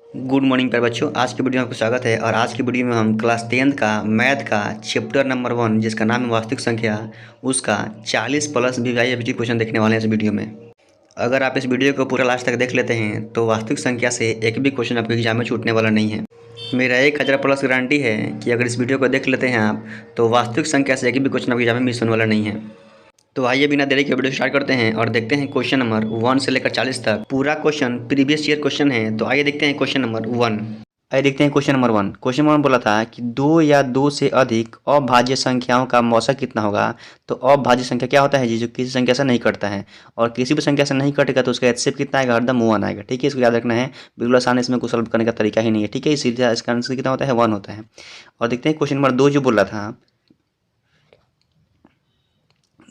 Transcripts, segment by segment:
Good morning प्यारे बच्चों। आज की वीडियो में आपका स्वागत है। और आज की वीडियो में हम क्लास 10th का मैथ का चैप्टर नंबर 1 जिसका नाम है वास्तविक संख्या, उसका 40 प्लस वीवाईएफजी क्वेश्चन देखने वाले हैं इस वीडियो में। अगर आप इस वीडियो को पूरा लास्ट तक देख लेते हैं तो वास्तविक संख्या से एक भी क्वेश्चन आपके एग्जाम में छूटने वाला नहीं है। मेरा 1000 प्लस गारंटी है कि अगर इस वीडियो को देख लेते हैं आप तो वास्तविक संख्या से एक भी क्वेश्चन आपके एग्जाम में मिस होने वाला नहीं है। तो आइए बिना देरी के वीडियो स्टार्ट करते हैं और देखते हैं क्वेश्चन नंबर 1 से लेकर 40 तक। पूरा क्वेश्चन प्रीवियस ईयर क्वेश्चन है। तो आइए देखते हैं क्वेश्चन नंबर 1। आइए देखते हैं क्वेश्चन नंबर 1। क्वेश्चन नंबर 1 बोला था कि 2 या 2 से अधिक अभाज्य संख्याओं का मौसा कितना होगा। तो अभाज्य संख्या क्या होता है जी, जो किसी संख्या से नहीं कटता है, और किसी भी संख्या से नहीं कटेगा तो उसका एचसीएफ कितना आएगा, हरदम 1 आएगा। ठीक है, इसको याद रखना है, बिल्कुल आसान है, इसमें कुछ सॉल्व करने का तरीका ही नहीं है। ठीक है, इसीलिए इसका आंसर कितना होता है, 1 होता है। और देखते हैं क्वेश्चन नंबर 2 जो बोला था,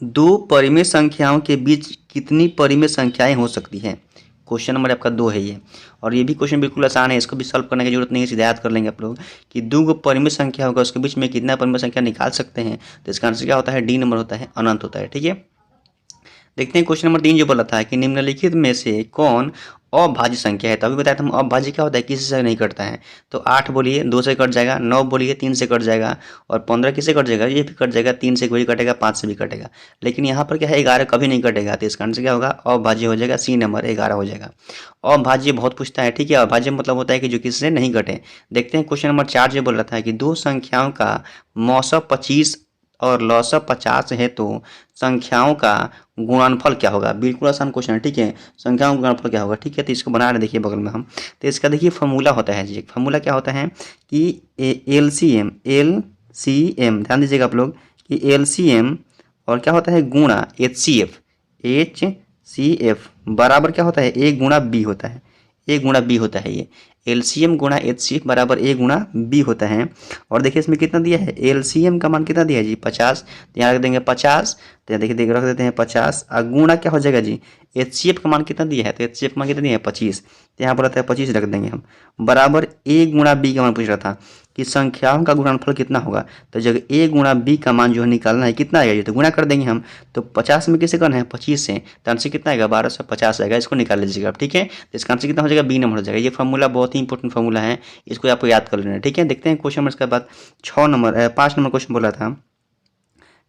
दो परिमेय संख्याओं के बीच कितनी परिमेय संख्याएं हो सकती हैं। क्वेश्चन नंबर आपका 2 है ये, और ये भी क्वेश्चन बिल्कुल आसान है, इसको भी सॉल्व करने की जरूरत नहीं है, सीधा याद कर लेंगे आप लोग कि दो परिमेय संख्या होगा उसके बीच में कितना परिमेय संख्या निकाल सकते हैं। तो इसका आंसर क्या होता है, डी नंबर होता है, अनंत होता है। ठीक है, देखते हैं क्वेश्चन नंबर 3 जो बोला था कि निम्नलिखित में से कौन अभाज्य संख्या है। तो अभी बताया था हम अभाज्य क्या होता है, किसी से नहीं कटता है। तो 8 बोलिए 2 से कट जाएगा, 9 बोलिए 3 से कट जाएगा, और 15 किससे कट जाएगा, ये भी कट जाएगा, 3 से कोई कटेगा, 5 से भी कटेगा। लेकिन यहाँ पर क्या है, 11 कभी नहीं कटेगा। तो इसका आंसर क्या होगा, अभाज्य हो जाएगा, सी नंबर 11 हो जाएगा। अभाज्य बहुत पूछता है। ठीक है, अभाज्य मतलब होता है कि जो किसी से नहीं कटे। देखते हैं क्वेश्चन नंबर 4 जो बोल रहा था कि दो संख्याओं का मौसा 25 और लौसा 50 है तो संख्याओं का गुणनफल क्या होगा। बिल्कुल आसान क्वेश्चन है। ठीक है, संख्याओं का गुणनफल क्या होगा। ठीक है, तो इसको बना रहे देखिए बगल में हम। तो इसका देखिए फॉर्मूला होता है जी, फॉर्मूला क्या होता है कि एलसीएम ध्यान दीजिएगा आप लोग कि एलसीएम और क्या होता है गुणा एचसीएफ बराबर क्या होता है, ए गुणा बी होता है, ए गुणा बी होता है। ये एलसीएम गुणा एचसीएफ बराबर ए गुणा बी होता है। और देखिए इसमें कितना दिया है, एलसीएम का मान कितना दिया है जी, 50। तो यहाँ रख देंगे 50, तो यहाँ देखिए रख देते हैं 50, और गुणा क्या हो जाएगा जी, एचसीएफ का मान कितना दिया है, तो एचसीएफ का मान कितना दिया है 25। तो यहाँ पर रहता है 25 रख देंगे हम, बराबर ए गुणा बी का मान पूछ रहा था कि संख्याओं का गुणनफल कितना होगा। तो जब ए गुणा बी का मान जो है निकालना है कितना आएगा जी, तो गुणा कर देंगे हम। तो 50 में किसे करना है, 25 से, तो आंसर कितना आएगा, 1250 आएगा। इसको निकाल लीजिएगा आप। ठीक है, तो इसका आंसर कितना हो जाएगा, बी नंबर हो जाएगा। ये फॉर्मूला बहुत ही इंपॉर्टेंट फॉर्मूला है, इसको आपको याद कर लेना है। ठीक है, देखते हैं क्वेश्चन नंबर इसके बाद 5 नंबर क्वेश्चन बोला था,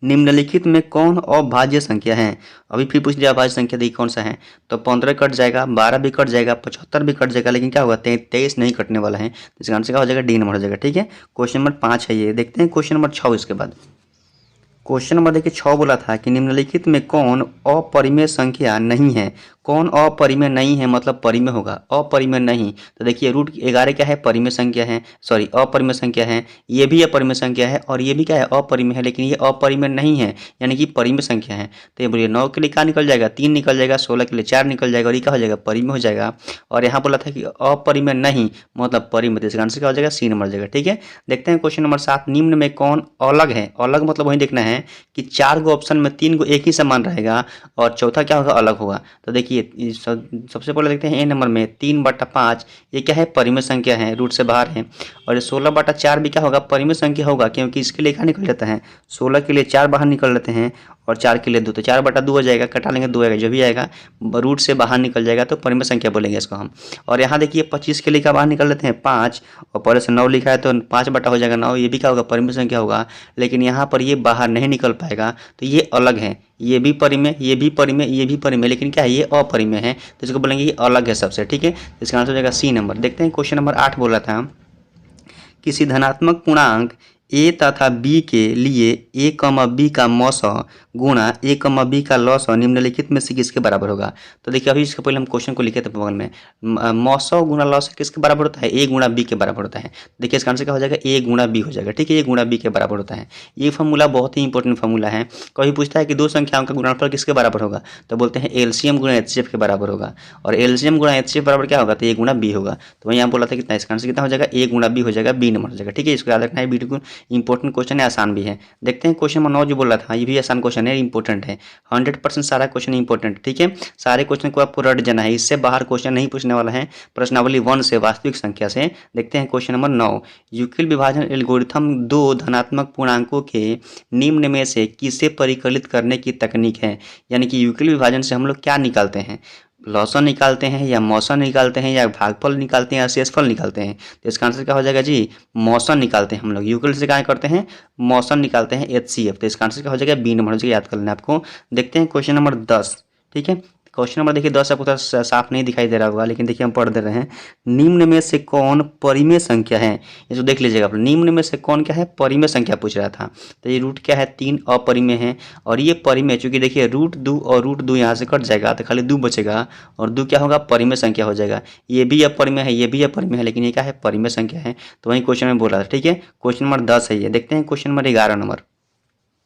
निम्नलिखित में कौन अभाज्य संख्या है। अभी फिर पूछ लिया अभाज्य संख्या देखिए कौन सा है। तो 15 कट जाएगा, 12 भी कट जाएगा, 75 भी कट जाएगा, लेकिन क्या होगा 23 नहीं कटने वाला है। तो इसका आंसर क्या हो जाएगा, डी नंबर हो जाएगा। ठीक है, क्वेश्चन नंबर 5 है ये। देखते हैं क्वेश्चन नंबर 6 इसके बाद। क्वेश्चन नंबर देखिए 6 बोला था कि निम्नलिखित में कौन अपरिमेय संख्या नहीं है। कौन अपरिमेय नहीं है मतलब परिमेय होगा, अपरिमेय नहीं। तो देखिए रूट 11 क्या है, परिमेय संख्या है, सॉरी अपरिमेय संख्या है। ये भी अपरिमेय संख्या है और ये भी क्या है, अपरिमेय है, लेकिन ये अपरिमेय नहीं है, यानी कि परिमेय संख्या है। तो ये बोलिए 9 के लिए क्या निकल जाएगा, 3 निकल जाएगा, 16 के लिए 4 निकल जाएगा, और ये क्या हो जाएगा, परिमेय हो जाएगा। और यहाँ बोला था कि अपरिमेय नहीं मतलब परिमेय, तो इसका आंसर क्या हो जाएगा, सी नंबर हो जाएगा। ठीक है, देखते हैं क्वेश्चन नंबर 7, निम्न में कौन अलग है। अलग मतलब वही देखना है कि 4 गो ऑप्शन में 3 गो एक ही समान रहेगा और चौथा क्या होगा, अलग होगा। तो देखिए सबसे पहले देखते हैं ए नंबर में 3/5, ये क्या है, परिमेय संख्या है, रूट से बाहर है। और ये 16/4 भी क्या होगा, परिमेय संख्या होगा, क्योंकि इसके लिए क्या निकल जाता है, 16 के लिए 4 बाहर निकल लेते हैं और 4 के लिए 2, तो 4/2 हो जाएगा, कटा लेंगे 2 आएगा, जो भी आएगा रूट से बाहर निकल जाएगा, तो परिमेय संख्या बोलेंगे इसको हम। और यहाँ देखिए 25 के लिए क्या बाहर निकल लेते हैं 5, और पहले से 9 लिखा है तो 5 बटा हो जाएगा 9, ये भी क्या होगा, परिमेय संख्या होगा। लेकिन यहाँ पर ये बाहर नहीं निकल पाएगा, तो ये अलग है, ये भी परिमेय, ये भी परिमेय, ये भी परिमेय, लेकिन क्या है, ये अपरिमेय है, तो इसको बोलेंगे ये अलग है सबसे। ठीक है, इसका आंसर हो जाएगा सी नंबर। देखते हैं क्वेश्चन नंबर 8 बोला था, किसी धनात्मक पूर्णांक ए तथा बी के लिए ए कमा बी का मौसा गुणा ए कमा बी का लौसा निम्नलिखित में से किसके बराबर होगा। तो देखिए अभी इसके पहले हम क्वेश्चन को लिखे थे बगल में, मौसा गुणा लौसा किसके बराबर होता है, ए गुणा बी के बराबर होता है। देखिए इसका आंसर क्या हो जाएगा, ए गुणा बी हो जाएगा। ठीक है, ए गुणा बी के बराबर होता है। ये फॉर्मूला बहुत ही इंपॉर्टेंट फॉर्मूला है। कभी पूछता है कि दो संख्याओं का गुणनफल किसके बराबर होगा, तो बोलते हैं एलसीएम गुणा एचसीएफ के बराबर होगा, और एलसीएम गुणा एचसीएफ बराबर क्या होगा, तो ए गुणा बी होगा। तो वही यहाँ बोला था कितना, इसका आंसर कितना हो जाएगा, ए गुणा बी हो जाएगा, बी नंबर हो जाएगा। ठीक है, इसको याद रखना है, बिल्कुल इंपॉर्टेंट क्वेश्चन है, आसान भी है। देखते हैं क्वेश्चन नंबर 9 जो बोला था, ये भी आसान क्वेश्चन है, इंपॉर्टेंट है, 100% सारा क्वेश्चन इंपॉर्टेंट। ठीक है, सारे क्वेश्चन को आपको रट जाना है, इससे बाहर क्वेश्चन नहीं पूछने वाला है, प्रश्नावली 1 से वास्तविक संख्या से। देखते हैं क्वेश्चन नंबर 9, यूक्लिड विभाजन एल्गोरिथम दो धनात्मक पूर्णांकों के निम्न में से किसे परिकलित करने की तकनीक है। यानी कि यूक्लिड विभाजन से हम लोग क्या निकालते हैं, लॉसन निकालते हैं या मौसन निकालते हैं या भागफल निकालते हैं या शेषफल निकालते हैं, तो इसका आंसर क्या हो जाएगा जी, मौसन निकालते हैं हम लोग। यूक्लिड से क्या करते हैं, मौसन निकालते हैं HCF, तो इसका आंसर क्या हो जाएगा, बी नंबर हो जाएगा, याद कर लेना आपको। देखते हैं क्वेश्चन नंबर 10। ठीक है, क्वेश्चन नंबर देखिए 10 आपको थोड़ा साफ नहीं दिखाई दे रहा होगा, लेकिन देखिए हम पढ़ दे रहे हैं। निम्न में से कौन परिमेय संख्या है, इसको देख लीजिएगा आप। निम्न में से कौन क्या है, परिमेय संख्या पूछ रहा था। तो ये रूट क्या है, 3 अपरिमेय है, और ये परिमेय, चूंकि देखिए रूट 2 और रूट 2 यहाँ से कट जाएगा तो खाली 2 बचेगा, और 2 क्या होगा, परिमेय संख्या हो जाएगा। ये भी अपरिमेय है, ये भी अपरिमेय है, लेकिन ये क्या है, परिमेय संख्या है। तो वही क्वेश्चन में बोल रहा था। ठीक है, क्वेश्चन नंबर 10 है ये। देखते हैं question number 11 number.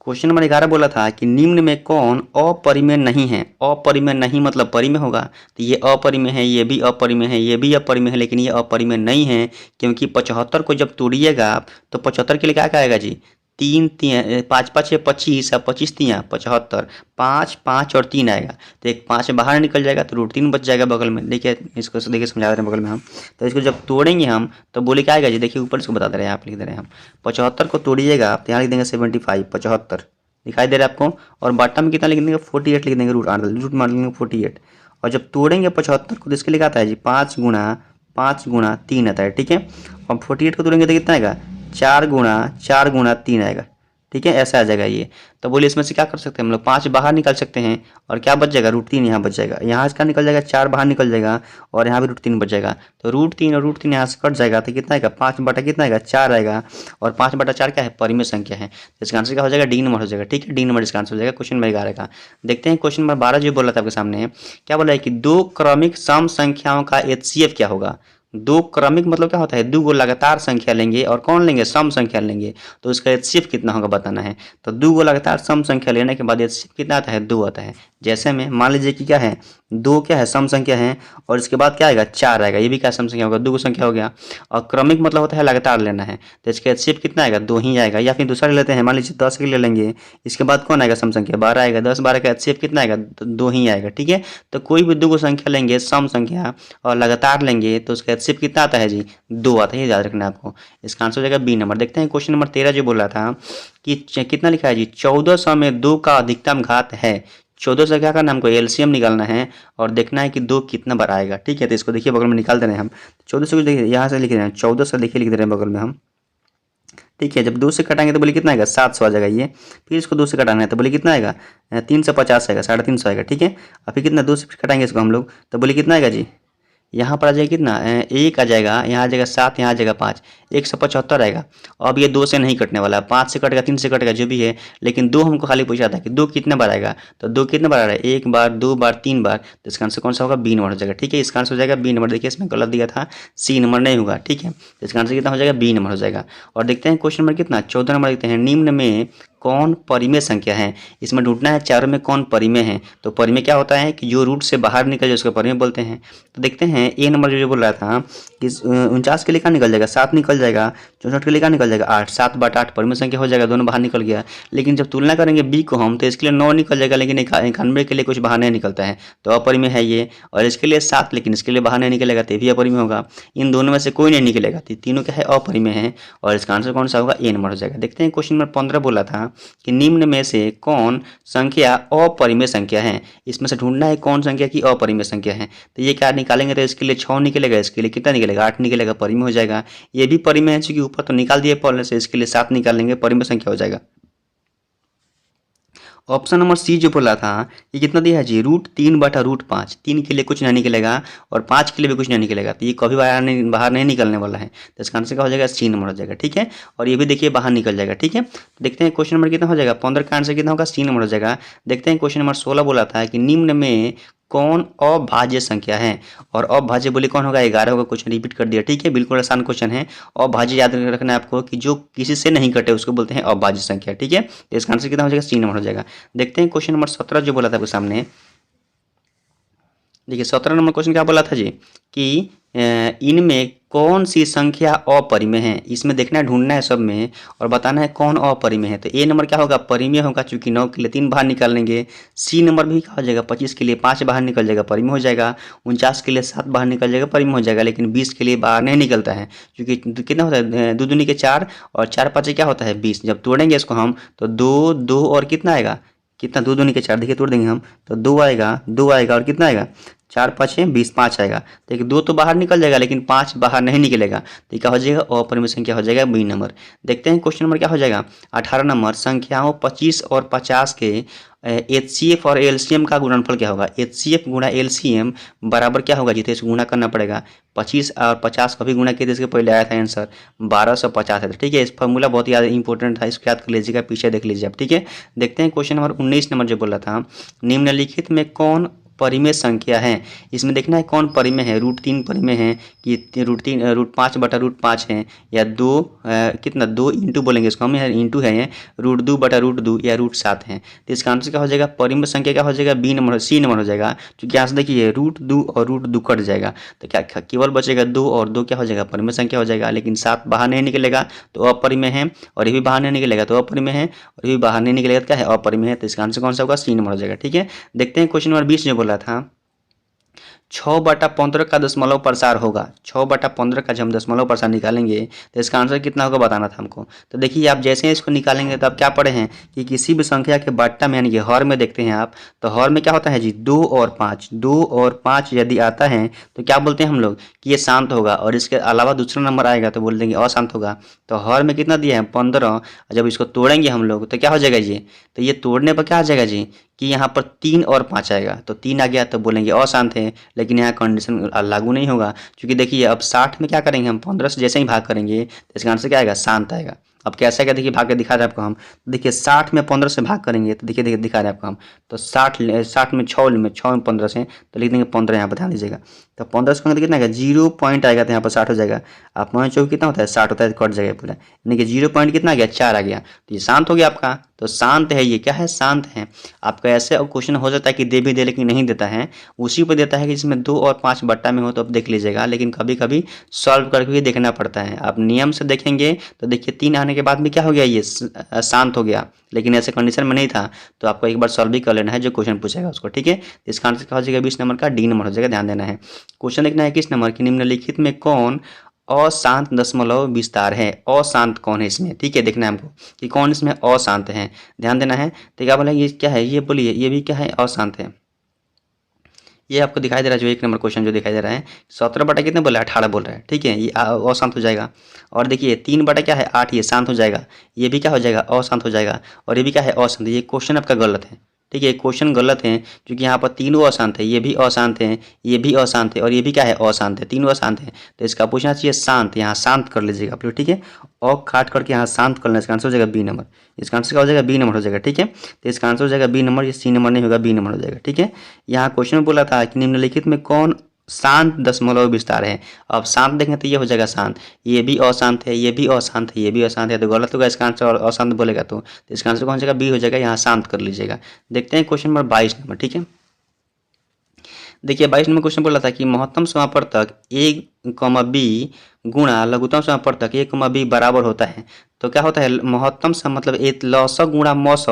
Question number 11 बोला था कि निम्न में कौन अपरिमेय नहीं है। अपरिमेय नहीं मतलब परिमेय होगा, तो ये अपरिमेय है, ये भी अपरिमेय है, ये भी अपरिमेय है, लेकिन ये अपरिमेय नहीं है, क्योंकि 75 को जब तोड़िएगा आप तो 75 के लिए क्या आएगा जी, 3 3 5 5 है 25, 25 3 75, 5 5 और 3 आएगा, तो एक 5 बाहर निकल जाएगा तो रूट 3 बच जाएगा बगल में। देखिए इसको देखिए समझा रहे हैं बगल में हम, तो इसको जब तोड़ेंगे हम तो बोले क्या आएगा जी, देखिए ऊपर इसको बता दे रहे हैं, आप लिख दे रहे हैं हम। 75 को तोड़िएगा आप, यहाँ लिख देंगे 75, 75 दिखाई दे रहा है आपको, और बॉटम में कितना लिख देंगे, 48 लिख देंगे, रूट मार लेंगे 48। और जब तोड़ेंगे 75 को तो इसके लिए क्या आता है जी, 5 गुणा 3 आता है। ठीक है, और 48 को तोड़ेंगे तो कितना आएगा, 4 गुणा 3 आएगा। ठीक है, ऐसा आ जाएगा ये। तो बोलिए इसमें से क्या कर सकते हैं हम लोग, 5 बाहर निकाल सकते हैं, और क्या बच जाएगा, रूट 3 यहाँ बच जाएगा, यहाँ इसका निकल जाएगा, 4 बाहर निकल जाएगा, और यहाँ भी रूट 3 बच जाएगा। तो रूट 3 और रूट 3 यहाँ से कट जाएगा, तो कितना आएगा, 5 बटा कितना आएगा, 4 आएगा, और 5 बटा 4 क्या है, परिमेय संख्या है। तो इसका आंसर क्या हो जाएगा, डी नंबर हो जाएगा। ठीक है, डी नंबर इसका आंसर हो जाएगा क्वेश्चन नंबर 11 का। देखते हैं क्वेश्चन नंबर 12 जो बोला था आपके सामने, क्या बोला है कि 2 क्रमिक सम संख्याओं का HCF क्या होगा। 2 क्रमिक मतलब क्या होता है, 2 गो लगातार संख्या लेंगे और कौन लेंगे, सम संख्या लेंगे, तो उसका HCF कितना होगा बताना है। तो 2 गो लगातार सम संख्या लेने के बाद HCF कितना आता है, 2 आता है। जैसे में मान लीजिए कि क्या है, 2 क्या है, सम संख्या है, और इसके बाद क्या आएगा, 4 आएगा, ये भी क्या सम संख्या होगा, 2 संख्या हो गया। और क्रमिक मतलब होता है लगातार लेना है, तो इसका HCF कितना आएगा, 2 ही आएगा। या फिर दूसरा ले लेते हैं, मान लीजिए 10 के ले लेंगे, इसके बाद कौन आएगा, सम संख्या 12 आएगा, 10 12 का HCF कितना आएगा, 2 ही आएगा। ठीक है, तो कोई भी 2 संख्या लेंगे सम संख्या और लगातार लेंगे तो उसका HCF कितना आता है जी, 2 आता है, ये याद रखना है आपको। इसका आंसर हो जाएगा बी नंबर। देखते हैं क्वेश्चन नंबर 13 जो बोल रहा था कि कितना लिखा है जी, 1400 में 2 का अधिकतम घात है। 1400 क्या करना है हमको, LCM निकालना है और देखना है कि 2 कितना बार आएगा। ठीक है, तो इसको देखिए बगल में निकाल दे रहे हैं हम। 1400 को देखिए यहाँ से लिख रहे हैं, 1400 देखिए लिख दे रहे हैं बगल में हम। ठीक है, जब 2 से कटाएंगे तो बोले कितना आएगा, 700 आ जाएगा ये। फिर इसको 2 से कटाना है तो बोले कितना आएगा, 350 आएगा, 350 आएगा। ठीक है, और फिर कितना 2 से कटाएंगे इसको हम लोग तो बोले कितना आएगा जी, यहाँ पर आ जाएगा कितना, 1 आ जाएगा, यहाँ आ जाएगा 7, यहाँ आ जाएगा 5, 175 आएगा। अब ये 2 से नहीं कटने वाला, 5 से कटेगा, 3 से कटेगा, जो भी है, लेकिन 2 हमको खाली पूछा था कि 2 कितने बार आएगा, तो 2 कितने बार आ रहा है, 1 बार, 2 बार, 3 बार, तो इसका आंसर कौन सा होगा, बी नंबर हो जाएगा। ठीक है, इसका आंसर हो जाएगा बी नंबर। देखिए इसमें गलत दिया था, सी नंबर नहीं होगा। ठीक है, तो इसका आंसर कितना हो जाएगा, बी नंबर हो जाएगा। और देखते हैं क्वेश्चन नंबर कितना, 14 नंबर देखते हैं, निम्न में कौन परिमेय संख्या है। इसमें ढूंढना है चारों में कौन परिमेय है। तो परिमेय क्या होता है कि जो रूट से बाहर निकल जाए उसको परिमेय बोलते हैं। तो देखते हैं ए नंबर जो बोल रहा था कि 49 के लिए क्या निकल जाएगा, 7 निकल जाएगा, 64 के लिए क्या निकल जाएगा, 8, 7 बटा 8 परिमेय संख्या हो जाएगा, दोनों बाहर निकल गया। लेकिन जब तुलना करेंगे बी को हम तो इसके लिए 9 निकल जाएगा, लेकिन 91 के लिए कुछ बाहर नहीं निकलता है, तो अपरिमेय है ये। और इसके लिए 7, लेकिन इसके लिए बाहर नहीं निकलेगा, तो भी अपरिमेय होगा। इन दोनों में से कोई नहीं निकलेगा, तो तीनों क्या है, अपरिमेय है। और इसका आंसर कौन सा होगा, ए नंबर हो जाएगा। देखते हैं क्वेश्चन नंबर 15 बोला था कि निम्न में से कौन संख्या अपरिमेय संख्या है। इसमें से ढूंढना है कौन संख्या की अपरिमेय संख्या है। तो ये क्या निकालेंगे, तो इसके लिए 6 निकलेगा, इसके लिए कितना निकलेगा, 8 निकलेगा, परिमेय हो जाएगा। ये भी परिमेय है, चूंकि ऊपर तो निकाल दिए पहले से, इसके लिए 7 निकालेंगे, परिमेय संख्या हो जाएगा। ऑप्शन नंबर सी जो बोला था ये कितना दिया है जी, √3 बटा √5। 3 के लिए कुछ नहीं निकलेगा और 5 के लिए भी कुछ नहीं निकलेगा, तो ये कभी बाहर नहीं निकलने वाला है। तो इसका आंसर क्या हो जाएगा, सी नंबर हो जाएगा। ठीक है, और ये भी देखिए बाहर निकल जाएगा। ठीक है, तो देखते हैं क्वेश्चन नंबर कितना हो जाएगा, 15 का आंसर कितना होगा, सी नंबर हो जाएगा। देखते हैं क्वेश्चन नंबर 16 बोला था कि निम्न में कौन अभाज्य संख्या है। और अभाज्य बोले कौन होगा, 11 होगा, क्वेश्चन रिपीट कर दिया। ठीक है, बिल्कुल आसान क्वेश्चन है। अभाज्य याद रखना है आपको कि जो किसी से नहीं कटे उसको बोलते हैं अभाज्य संख्या। ठीक है, तो इसका आंसर कितना हो जाएगा, सी नंबर हो जाएगा। देखते हैं क्वेश्चन नंबर 17 जो बोला था आपके सामने। देखिए 17 नंबर क्वेश्चन क्या बोला था जी कि इनमें कौन सी संख्या अपरिमेय है। इसमें देखना है, ढूंढना है सब में और बताना है कौन अपरिमेय है। तो ए नंबर क्या होगा, परिमेय होगा, चूंकि 9 के लिए 3 बाहर निकालेंगे। सी नंबर भी क्या हो जाएगा, 25 के लिए 5 बाहर निकल जाएगा, परिमेय हो जाएगा। 49 के लिए 7 बाहर निकल जाएगा, परिमेय हो जाएगा। लेकिन 20 के लिए बाहर नहीं निकलता है, क्योंकि कितना होता है, 2 दूनी के 4 और 4 5 क्या होता है 20। जब तोड़ेंगे इसको हम तो 2 2 और कितना आएगा, कितना 2 दूनी के 4, देखिए तोड़ देंगे हम तो 2 आएगा, 2 आएगा और कितना आएगा 4 5 20, 5 आएगा। देखिए 2 तो बाहर निकल जाएगा लेकिन 5 बाहर नहीं निकलेगा, तो क्या हो जाएगा अपरिमेय संख्या हो जाएगा बी नंबर। देखते हैं क्वेश्चन नंबर क्या हो जाएगा 18 नंबर, संख्याओं 25 और 50 के HCF और LCM का गुणनफल क्या होगा। HCF गुणा LCM बराबर क्या होगा जी, तो इसको गुणा करना पड़ेगा। 25 और 50 का भी गुणा किया, इसके पहले आया था आंसर 1250 है। ठीक है, इस फॉर्मूला बहुत ज़्यादा इंपॉर्टेंट था, इसको याद कर लीजिएगा, पीछे देख लीजिए आप। ठीक है, देखते हैं क्वेश्चन नंबर 19 नंबर जो बोला था, निम्नलिखित में कौन परिमेय संख्या है। इसमें देखना है कौन परिमेय है, रूट 3 परिमेय है कि रूट 5 बटा रूट 5 है, या 2 कितना 2 इंटू बोलेंगे इसको हम, इंटू है ये रूट 2 बटा रूट 2 या रूट 7 है। तो इसका आंसर क्या हो जाएगा, परिमेय संख्या क्या हो जाएगा बी नंबर, सी नंबर हो जाएगा। क्योंकि यहाँ से देखिए रूट 2 और रूट 2 कट जाएगा, तो क्या केवल बचेगा 2 और 2 क्या हो जाएगा परिमेय संख्या हो जाएगा। लेकिन 7 बाहर नहीं निकलेगा तो अपरिमेय है, और ये भी बाहर नहीं निकलेगा तो अपरिमेय है, और ये भी बाहर नहीं निकलेगा तो क्या है अपरिमेय है। तो इसका आंसर कौन सा होगा, सी नंबर हो जाएगा। ठीक है, देखते हैं क्वेश्चन नंबर 20 जो बोला था 6/15 का दशमलव प्रसार होगा। 6/15 का जब हम दशमलव प्रसार निकालेंगे तो इसका आंसर कितना होगा बताना था हमको। तो देखिए आप जैसे ही इसको निकालेंगे तो आप क्या पढ़े हैं कि किसी भी संख्या के बट्टा में यानी कि हर में देखते हैं आप, तो हर में क्या होता है जी 2 और 5, 2 और 5 यदि आता है तो क्या बोलते हैं हम लोग कि ये शांत होगा, और इसके अलावा दूसरा नंबर आएगा तो बोल देंगे अशांत होगा। तो हर में कितना दिया है 15, जब इसको तोड़ेंगे हम लोग तो क्या हो जाएगा ये, तो ये तोड़ने पर क्या आ जाएगा जी कि यहाँ पर 3 और 5 आएगा, तो 3 आ गया तो बोलेंगे अशांत है। लेकिन यहाँ कंडीशन लागू नहीं होगा, क्योंकि देखिए अब 60 में क्या करेंगे हम 15 से जैसे ही भाग करेंगे तो इसका आंसर क्या आएगा शांत आएगा। अब कैसे आएगा देखिए भाग के दिखा रहे हैं आपको हम, देखिए 60 में 15 से भाग करेंगे तो देखिए दिखा रहे हैं आपको हम, तो 60 में 6 में 15 से तो लिख देंगे 15, यहाँ पर ध्यान दीजिएगा। तो 15 से कितना आएगा 0 पॉइंट आएगा, तो यहाँ पर 60 हो जाएगा। आप 5 कितना होता है 60 होता है, कट जाएगा पूरा, यानी कि 0 पॉइंट कितना आ गया 4 आ गया, तो ये शांत हो गया आपका। तो शांत है, ये क्या है शांत है। आपका ऐसे अब क्वेश्चन हो जाता है कि दे भी दे लेकिन नहीं देता है, उसी पर देता है कि जिसमें 2 और 5 बट्टा में हो तो अब देख लीजिएगा। लेकिन कभी कभी सॉल्व करके भी देखना पड़ता है। आप नियम से देखेंगे तो देखिए 3 आने के बाद में क्या हो गया, ये शांत हो गया, लेकिन ऐसे कंडीशन में नहीं था। तो आपको एक बार सॉल्व भी कर लेना है जो क्वेश्चन पूछेगा उसको। ठीक है, इसका आंसर क्या हो जाएगा 20 नंबर का डी नंबर हो जाएगा, ध्यान देना है। क्वेश्चन देखना है किस नंबर की, निम्नलिखित में कौन अशांत दशमलव विस्तार है। अशांत कौन है इसमें, ठीक है देखना है हमको कि कौन इसमें अशांत है, ध्यान देना है। तो क्या बोला ये क्या है, ये बोलिए ये भी क्या है अशांत है। ये आपको दिखाई दे रहा है जो 1 नंबर क्वेश्चन जो दिखाई दे रहा है 17 बटा कितने बोला 18 बोल रहा है। ठीक है, ये अशांत हो जाएगा। और देखिए 3 बटा क्या है 8, ये शांत हो जाएगा, ये भी क्या हो जाएगा अशांत हो जाएगा, और ये भी क्या है अशांत। ये क्वेश्चन आपका गलत है, ठीक है क्वेश्चन गलत है, क्योंकि यहाँ पर तीनों अशांत है, ये भी अशांत है, ये भी अशांत है, और ये भी क्या है अशांत है, तीनों अशांत है। तो इसका पूछना चाहिए शांत, यहाँ शांत कर लीजिएगा आप लोग। ठीक है, और काट करके यहाँ शांत करना, इसका आंसर हो जाएगा बी नंबर। इसका आंसर क्या हो जाएगा बी नंबर हो जाएगा। ठीक है, तो इसका आंसर हो जाएगा बी नंबर, ये सी नंबर नहीं होगा, बी नंबर हो जाएगा। ठीक है, यहाँ क्वेश्चन में बोला था कि निम्नलिखित में कौन शांत दशमलव विस्तार है। अब शांत देखें तो ये हो जाएगा शांत, ये भी अशांत है, ये भी अशांत है, ये भी अशांत है, तो गलत होगा इसका आंसर। और अशांत बोलेगा तो इसका आंसर कौन जाएगा बी हो जाएगा, यहाँ शांत कर लीजिएगा। देखते हैं क्वेश्चन नंबर 22 नंबर। ठीक है, देखिए 22 नंबर क्वेश्चन बोला था कि महत्तम समापवर्तक a, b गुणा लघुत्तम समापवर्तक a, b बराबर होता है। तो क्या होता है महत्तम मतलब लसक गुणा मस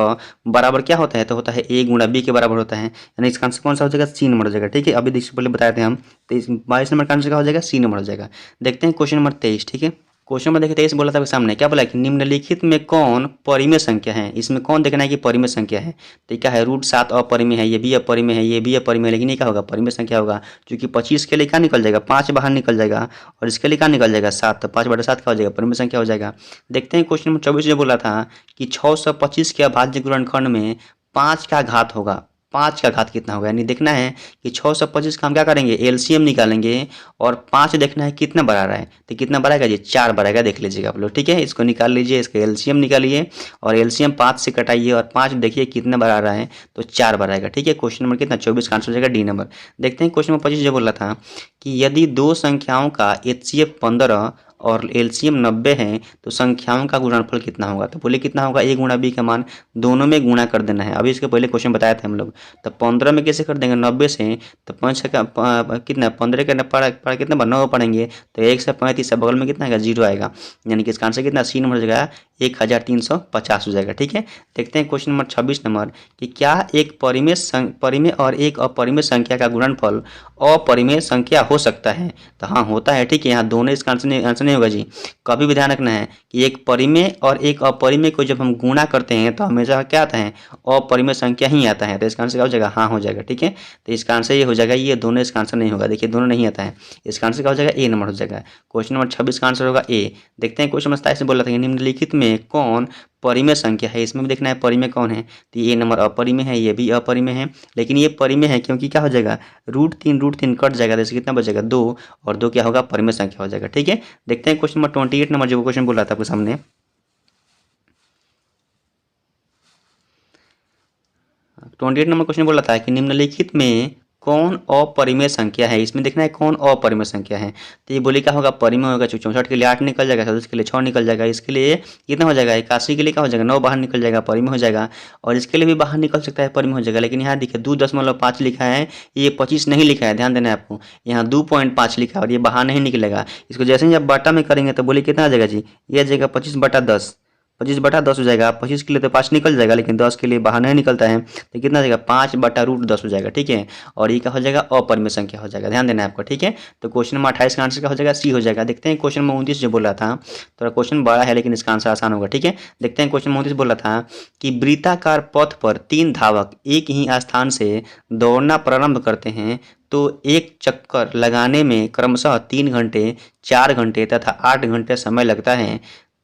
बराबर क्या होता है, तो होता है a गुणा b के बराबर होता है, यानी इसका आंसर कौन सा हो जाएगा सी नंबर हो जाएगा। ठीक है, अभी देखिए पहले बताए थे हम, तो इस 22 नंबर का आंसर क्या हो जाएगा सी नंबर हो जाएगा। देखते हैं क्वेश्चन नंबर 23। ठीक है, क्वेश्चन में देखिए 23 बोला था सामने क्या बोला कि निम्नलिखित में कौन परिमेय संख्या है। इसमें कौन देखना है कि परिमेय संख्या है, तो क्या है रूट 7 अपरिमेय है, ये भी अपरिमेय है, ये भी अपरिमेय है, लेकिन ये क्या होगा परिमेय संख्या होगा। क्योंकि 25 के लिए क्या निकल जाएगा 5 बाहर निकल जाएगा, और इसके लिए क्या निकल जाएगा 7, तो 5/7 क्या हो जाएगा परिमेय संख्या हो जाएगा। देखते हैं क्वेश्चन नंबर 24 जो बोला था कि 625 के अभाज्य गुणनखंड में 5 का घात होगा। 5 का घात कितना होगा, यानी देखना है कि 625 का हम क्या करेंगे एलसीएम निकालेंगे, और 5 देखना है कितना बड़ा रहा है, तो कितना बढ़ाएगा जी 4 बढ़ाएगा, देख लीजिएगा आप लोग। ठीक है, इसको निकाल लीजिए, इसका एलसीएम निकालिए और एलसीएम 5 से कटाइए, और 5 देखिए कितना बढ़ा रहा है तो 4 बढ़ाएगा। ठीक है, क्वेश्चन नंबर कितना 24 का आंसर हो जाएगा डी नंबर। देखते हैं क्वेश्चन नंबर 25 जो बोला था कि यदि दो संख्याओं का HCF 15 और एलसीएम 90 है तो संख्याओं का गुणनफल कितना होगा। तो बोले कितना होगा a गुणा b का मान दोनों में गुणा कर देना है। अभी इसके पहले क्वेश्चन बताए थे हम लोग, तो 15 में कैसे कर देंगे 90 से, तो 5 का कितना 15 के पढ़ा कितना 9 पढ़ेंगे तो 1 से 35 से बगल में कितना आएगा 0 आएगा, यानी कि इसका आंसर कितना सी नंबर हो जाएगा 1350 हो जाएगा। ठीक है, देखते हैं क्वेश्चन नंबर 26 नंबर कि क्या एक परिमेय और एक अपरिमेय संख्या का गुणनफल अपरिमेय संख्या हो सकता है। तो हाँ होता है। ठीक है, यहाँ दोनों इसका आंसर नहीं होगा जी। कभी भी ध्यान रखना है कि एक परिमेय और एक अपरिमेय को जब हम गुणा करते हैं तो हमेशा क्या आता है, अपरिमेय संख्या ही आता है। तो इसका आंसर क्या हो जाएगा, हाँ हो जाएगा। ठीक है, तो इसका आंसर ये हो जाएगा, ये दोनों इसका आंसर नहीं होगा। देखिए दोनों नहीं आता है, इसका आंसर क्या हो जाएगा, ए नंबर हो जाएगा। क्वेश्चन नंबर 26 का आंसर होगा ए। देखते हैं क्वेश्चन नंबर 27 में बोला था कि निम्नलिखित में कौन परिमेय संख्या है। इसमें भी देखना है परिमेय कौन है, तो ये नंबर अपरिमेय है, ये भी अपरिमेय है, लेकिन ये परिमेय है क्योंकि क्या हो जाएगा, √3 कट जाएगा, जैसे कितना बचेगा 2, और 2 क्या होगा, परिमेय संख्या हो जाएगा। ठीक है, देखते हैं क्वेश्चन नंबर 28 नंबर जो क्वेश्चन बोल रहा था आपके सामने। 28 नंबर क्वेश्चन बोला था कि निम्नलिखित में कौन अपरिमेय संख्या है। इसमें देखना है कौन अपरिमेय संख्या है। तो ये बोले क्या होगा, परिमेय होगा। 64 के लिए 8 निकल जाएगा, 37 के लिए 6 निकल जाएगा, इसके लिए कितना हो जाएगा, 81 के लिए क्या हो जाएगा, 9 बाहर निकल जाएगा, परिमेय हो जाएगा। और इसके लिए भी बाहर निकल सकता है, परिमेय हो जाएगा। लेकिन यहाँ देखिए 2.5 लिखा है, ये 25 नहीं लिखा है, ध्यान देना है आपको। यहाँ 2.5 लिखा है और ये बाहर नहीं निकलेगा। इसको जैसे ही आप बटा में करेंगे तो बोले कितना आ जाएगा जी, ये आ जाएगा 25/10, 25/10 हो जाएगा। 25 के लिए तो 5 निकल जाएगा, लेकिन 10 के लिए बाहर नहीं निकलता है, तो कितना हो जाएगा, 5/√10 हो जाएगा। ठीक है, और ये क्या हो जाएगा, अपरिमेय संख्या हो जाएगा, ध्यान देना है आपको। ठीक है, तो क्वेश्चन नंबर 28 का आंसर क्या हो जाएगा, सी हो जाएगा। देखते हैं क्वेश्चन नंबर 29 जो बोला था, थोड़ा क्वेश्चन बड़ा है लेकिन इसका आंसर आसान होगा। ठीक है, देखते हैं क्वेश्चन 29 बोला था कि वृत्ताकार पथ पर 3 धावक एक ही स्थान से दौड़ना प्रारंभ करते हैं तो एक चक्कर लगाने में क्रमशः 3 घंटे, 4 घंटे तथा 8 घंटे समय लगता है।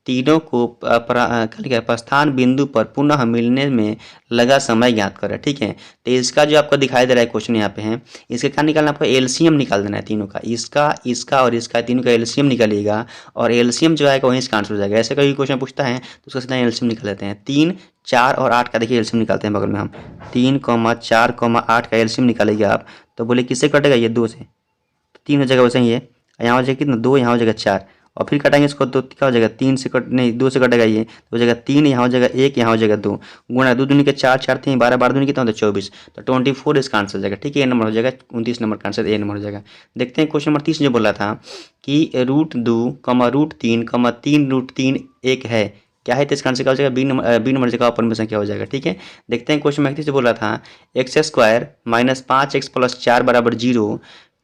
तीनों को प्रस्थान बिंदु पर पुनः मिलने में लगा समय ज्ञात करें। ठीक है, तो इसका जो आपको दिखाई दे रहा है क्वेश्चन यहाँ पे है, इसका क्या निकालना, आपको एलसीएम निकाल देना है तीनों का, इसका और इसका, तीनों का एलसीएम निकालिएगा और एलसीएम जो आएगा वहीं इसका आंसर हो जाएगा। ऐसे कोई क्वेश्चन पूछता है तो उसका सीधा एलसीएम निकाल लेते हैं। 3, 4 और 8 का देखिए एलसीएम निकालते हैं बगल में हम। 3, 4, 8 का एलसीएम निकालेंगे आप, तो बोले किससे कटेगा, ये 2 से, 3 हो जाएगा वैसे ही। ये यहाँ हो जाएगा कितना, 2, यहाँ हो जाएगा 4, और फिर कटाएंगे इसको तो क्या हो जाएगा, 3 से कट नहीं 2 से कटेगा, ये तो हो जाएगा 3, यहाँ हो जाएगा 1, यहाँ हो जाएगा 2, गुणा 2 दूनी के 4, 4 3 12, 12 दूनी कितना होता है 24, तो 24 इसका आंसर हो जाएगा। ठीक है, ए नंबर हो जाएगा। 29 नंबर का आंसर ए नंबर हो जाएगा। देखते हैं क्वेश्चन नंबर 30 जो बोला था कि √2, √3, 3√3 1 है, क्या है, तो इसका आंसर क्या हो जाएगा, बी नंबर जगह अपरिमेय संख्या हो जाएगा। ठीक है, देखते हैं क्वेश्चन 31 से बोला था x² - 5x + 4 = 0,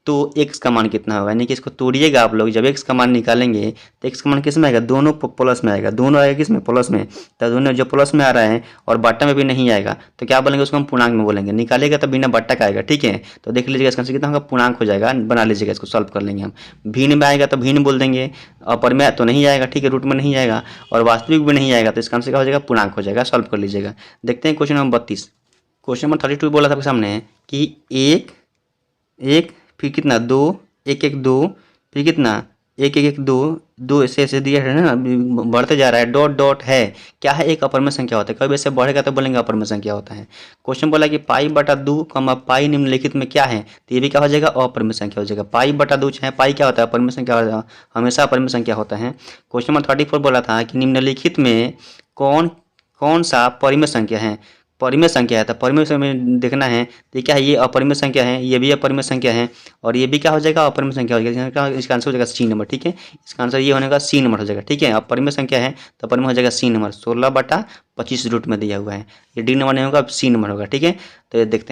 तो x का मान कितना होगा, यानी कि इसको तोड़िएगा आप लोग। जब x का मान निकालेंगे तो x का मान किस में आएगा, दोनों प्लस में आएगा, दोनों आएगा किस में, प्लस में। तो दोनों जो प्लस में आ रहा है और बट्टा में भी नहीं आएगा तो क्या बोलेंगे, उसको हम पूर्णांक में बोलेंगे। निकालेगा तो बिना बट्टा का आएगा। ठीक है, तो देख लीजिएगा इसका आंसर कितना होगा, पूर्णांक हो जाएगा, बना लीजिएगा, इसको सॉल्व कर लेंगे हम। भिन्न में आएगा तो भिन्न बोल देंगे, अपरिमेय तो नहीं आएगा, ठीक है, रूट में नहीं आएगा, और वास्तविक भी नहीं आएगा, तो इसका आंसर क्या हो जाएगा, पूर्णांक हो जाएगा। सॉल्व कर लीजिएगा। देखते हैं क्वेश्चन नंबर 32। क्वेश्चन नंबर 32 बोला था आपके सामने कि 1 1 फिर कितना 2 1 1 2 फिर कितना 1 1 1 2 2 ऐसे दिया है ना, बढ़ते जा रहा है, डॉट डॉट है, क्या है, एक अपरिमेय संख्या होता है। कभी ऐसे बढ़ेगा तो बोलेंगे अपरिमेय संख्या होता है। क्वेश्चन बोला कि π/2, पाई निम्नलिखित में क्या है, तो ये भी क्या हो जाएगा, अपरिमेय संख्या हो जाएगा। π/2 चाहे पाई क्या होता है, अपरिमेय संख्या होता है, हमेशा अपरिमेय संख्या होता है। क्वेश्चन नंबर 34 बोला था कि निम्नलिखित में कौन सा परिमेय संख्या है, परिमेय संख्या है, तो परिमेय संख्या देखना है, तो क्या है, ये अपरिमेय संख्या है, ये भी अपरिमेय संख्या है, और ये भी क्या हो जाएगा, अपरिमेय संख्या हो जाएगा। इसका आंसर हो जाएगा सी नंबर। ठीक है, इसका आंसर ये होने का सी नंबर हो जाएगा। ठीक है, अपरिमेय संख्या है तो अपरिमेय हो जाएगा सी नंबर, 16/25 रूट में दिया हुआ है। ये डी नंबर नहीं होगा, सी नंबर होगा। ठीक है, तो ये देखते हैं।